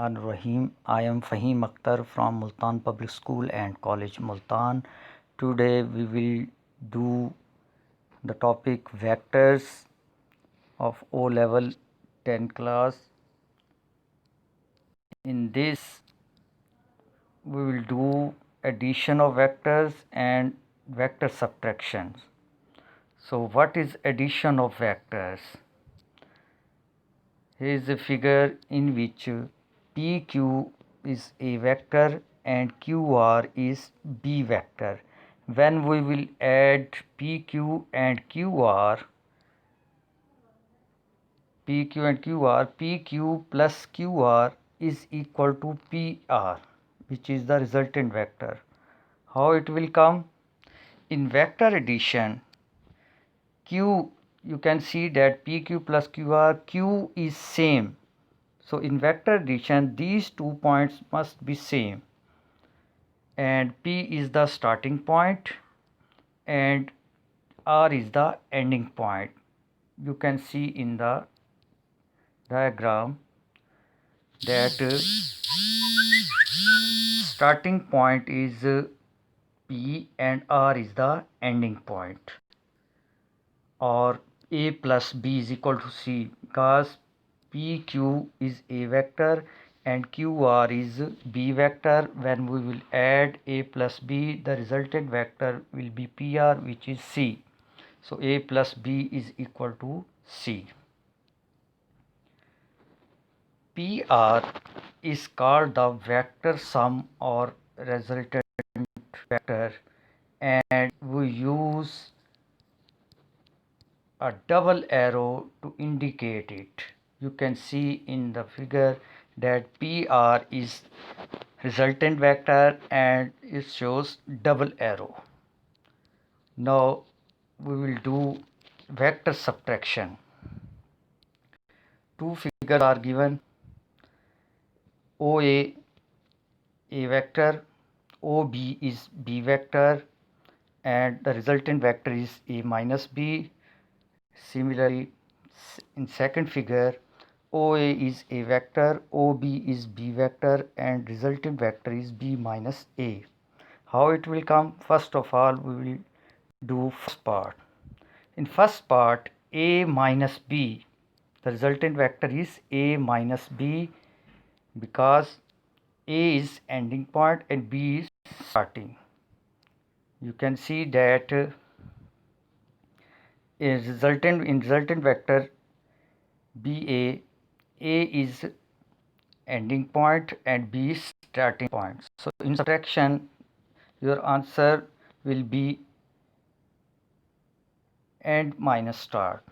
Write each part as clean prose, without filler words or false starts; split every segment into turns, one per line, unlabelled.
Rahim. I am Fahim Akhtar from Multan Public School and College Multan. Today we will do the topic vectors of O level 10 class. In this we will do addition of vectors and vector subtractions. So what is addition of vectors? Here is a figure in which PQ is a vector and QR is B vector. When we will add PQ and QR, PQ plus QR is equal to PR, which is the resultant vector. How it will come? In vector addition, Q, you can see that PQ plus QR, Q is same. So in vector addition, these 2 points must be same, and P is the starting point and R is the ending point. You can see in the diagram that starting point is P and R is the ending point, or A plus B is equal to C, because PQ is A vector and QR is B vector. When we will add A plus B, the resultant vector will be PR, which is C. So A plus B is equal to C. PR is called the vector sum or resultant vector, and we use a double arrow to indicate it. You can see in the figure that PR is resultant vector and it shows double arrow. Now we will do vector subtraction. Two figures are given. OA A vector, OB is B vector, and the resultant vector is A minus B. Similarly, in second figure, OA is A vector, OB is B vector, and resultant vector is B minus A. How it will come? First of all, we will do first part. In first part, A minus B, the resultant vector is A minus B, because A is ending point and B is starting. You can see that in resultant vector BA, A is ending point and B is starting point. So in subtraction, your answer will be end minus start.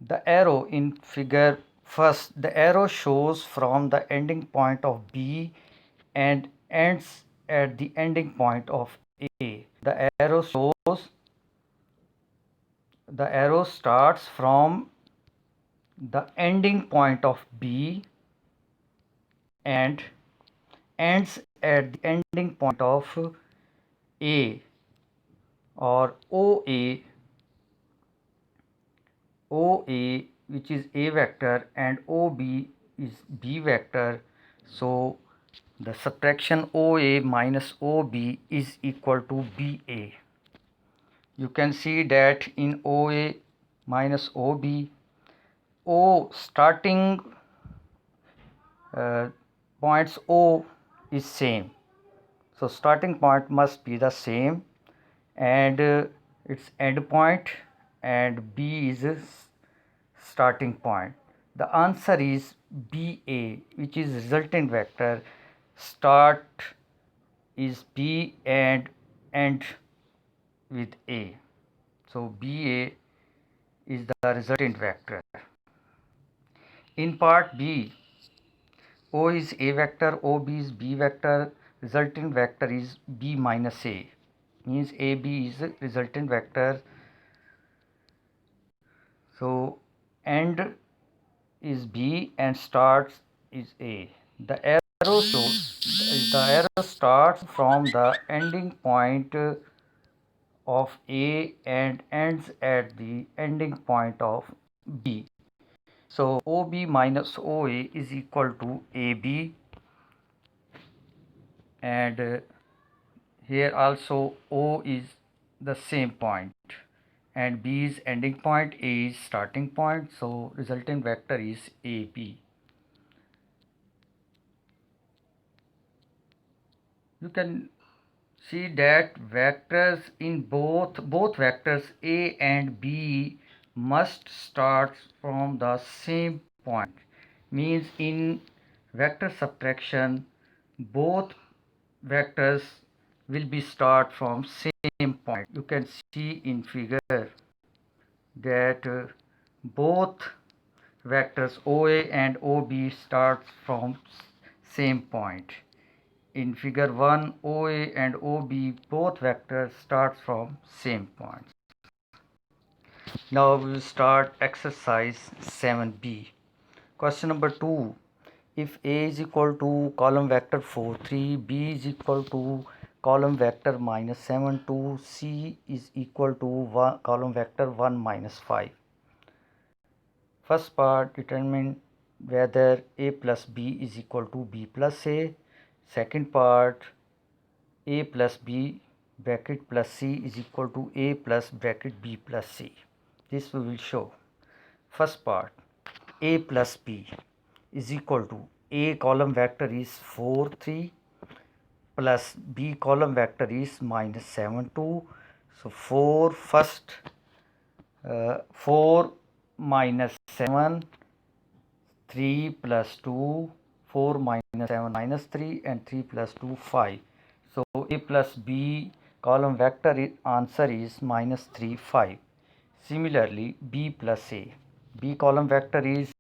The arrow in figure first, the arrow shows from the ending point of B and ends at the ending point of A. The arrow starts from the ending point of B and ends at the ending point of A, or OA, which is A vector, and OB is B vector. So the subtraction OA minus OB is equal to BA. You can see that in OA minus OB, O starting points O is same. So starting point must be the same, and its end point, and B is starting point. The answer is BA, which is resultant vector. Start is B and end with A. So BA is the resultant vector. In part B, O is A vector, OB is B vector, resultant vector is B minus A, means AB is resultant vector. So end is B and starts is A. The arrow starts from the ending point of A and ends at the ending point of B. So OB minus OA is equal to AB, and here also O is the same point and B is ending point, A is starting point, so resultant vector is AB. You can see that vectors in both vectors A and B must start from the same point. Means in vector subtraction both vectors will be start from same point. You can see in figure that both vectors OA and OB starts from same point. In figure 1, OA and OB both vectors start from same point. Now we will start exercise 7b. Question number 2. If A is equal to column vector 4, 3, B is equal to column vector minus 7, 2, C is equal to column vector 1 minus 5. First part, determine whether A plus B is equal to B plus A. Second part, A plus B bracket plus C is equal to A plus bracket B plus C. This we will show. First part, A plus B is equal to A column vector is 4, 3 plus B column vector is minus 7, 2. So 4 minus 7, 3 plus 2, 4 minus 7 minus 3, and 3 plus 2 5. So A plus B column vector answer is minus 3 5. Similarly B plus A, B column vector is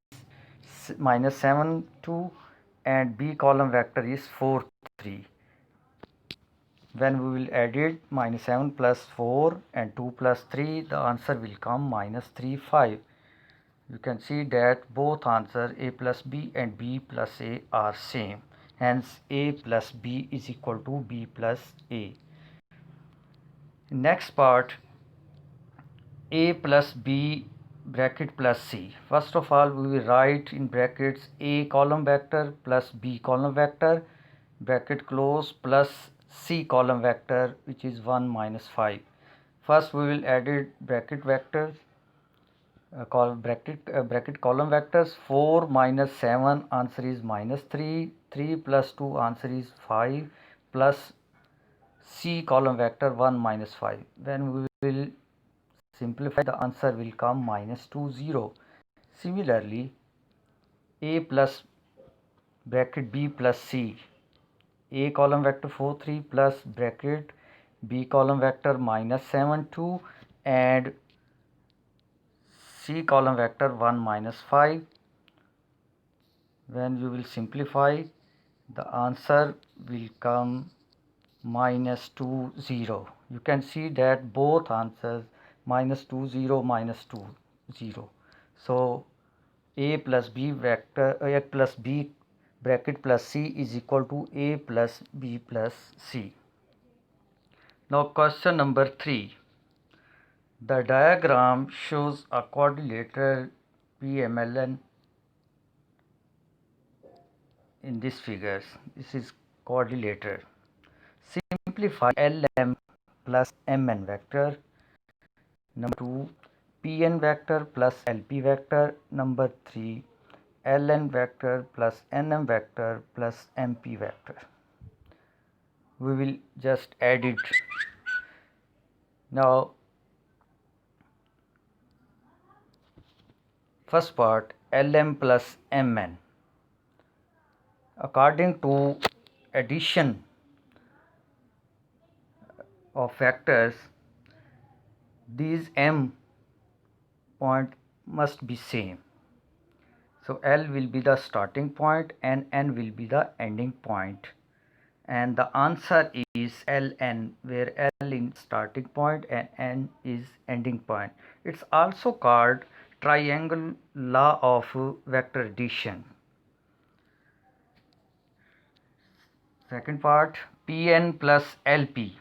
minus 7 2 and B column vector is 4 3. When we will add it, minus 7 plus 4 and 2 plus 3, the answer will come minus 3 5. You can see that both answer A plus B and B plus A are same. Hence A plus B is equal to B plus A. Next part, A plus B bracket plus C. First of all, we will write in brackets A column vector plus B column vector bracket close plus C column vector, which is 1 minus 5. First we will add it bracket vectors, bracket column vectors. 4 minus 7 answer is minus 3, 3 plus 2 answer is 5 plus C column vector 1 minus 5. When we will simplify, the answer will come minus 2 0. Similarly, A plus bracket B plus C, A column vector 4 3 plus bracket B column vector minus 7 2 and C column vector 1 minus 5. When you will simplify, the answer will come minus 2 0. You can see that both answers minus 2 0 minus 2 0. So A plus B vector A plus B bracket plus C is equal to A plus B plus C. Now question number 3. The diagram shows a quadrilateral PMLN in this figures. This is quadrilateral. Simplify LM plus MN vector. Number 2, PN vector plus LP vector. Number 3, LN vector plus NM vector plus MP vector. We will just add it. Now first part, LM plus MN. According to addition of factors, these M point must be same. So L will be the starting point and N will be the ending point. And the answer is Ln, where L is starting point and N is ending point. It's also called triangle law of vector addition. Second part, Pn plus Lp.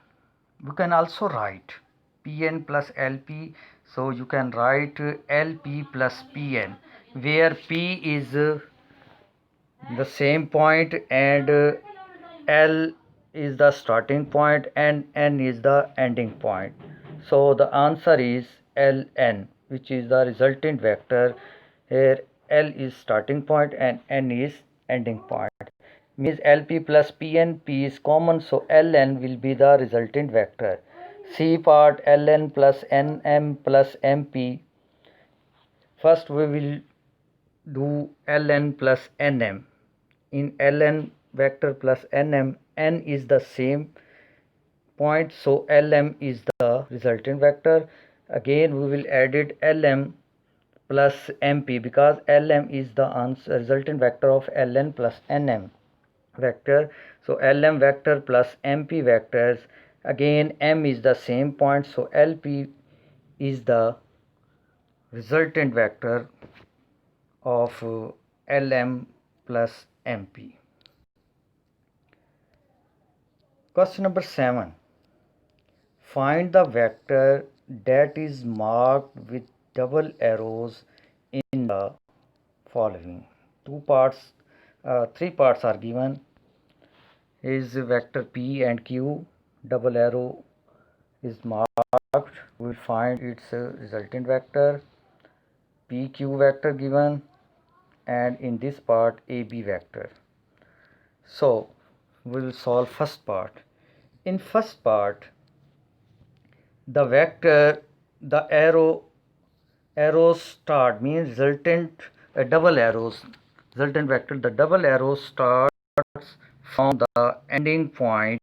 We can also write Pn plus Lp. So you can write Lp plus Pn. where P is the same point and L is the starting point and N is the ending point. So the answer is Ln, which is the resultant vector. Here L is starting point and N is ending point. Means Lp plus Pn, P is common, so Ln will be the resultant vector. C part Ln plus Nm plus Mp. First we will do Ln plus Nm. In Ln vector plus Nm, N is the same point, so Lm is the resultant vector. Again we will add it Lm plus Mp because Lm is the resultant vector of Ln plus Nm vector. So Lm vector plus Mp vectors. Again M is the same point, so Lp is the resultant vector of Lm plus Mp. Question number 7. Find the vector that is marked with double arrows in the following. Three parts are given. Is vector P and Q. Double arrow is marked. We will find its resultant vector. PQ vector given, and in this part AB vector. So we will solve first part. In first part, the vector, the arrows start means resultant double arrows, resultant vector, the double arrow starts from the ending point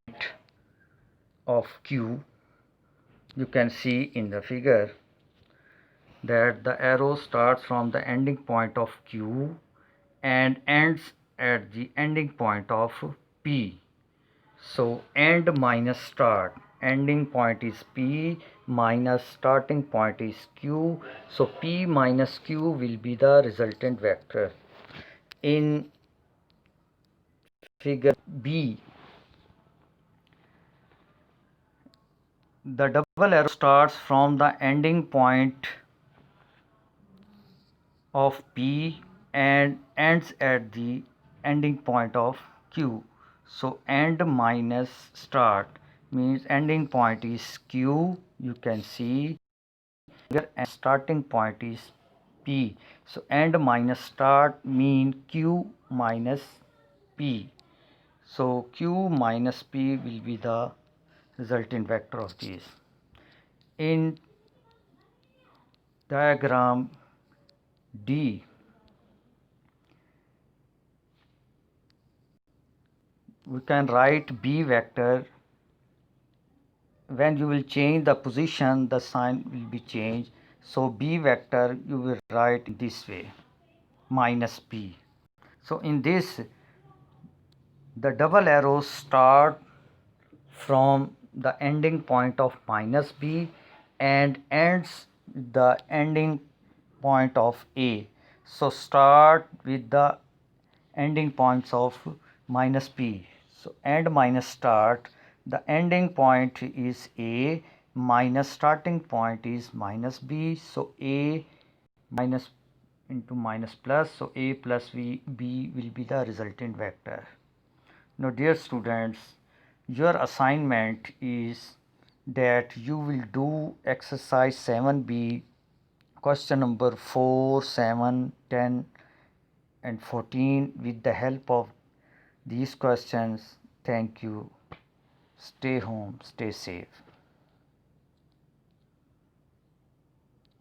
of Q. You can see in the figure that the arrow starts from the ending point of Q and ends at the ending point of P. So end minus start, ending point is P minus starting point is Q. So P minus Q will be the resultant vector. In figure B, the double arrow starts from the ending point of P and ends at the ending point of Q. So end minus start means ending point is Q. You can see here and starting point is P. So end minus start mean Q minus P. So Q minus P will be the resultant vector of this. In diagram D, we can write B vector. When you will change the position, the sign will be changed. So B vector you will write this way, minus P. So in this, the double arrows start from the ending point of minus B and ends the ending point of A. So start with the ending points of minus P. So end minus start, the ending point is A minus starting point is minus B. So A minus into minus plus, so A plus B will be the resultant vector. Now dear students, your assignment is that you will do exercise 7B, question number 4, 7, 10 and 14 with the help of these questions. Thank you. Stay home, stay safe.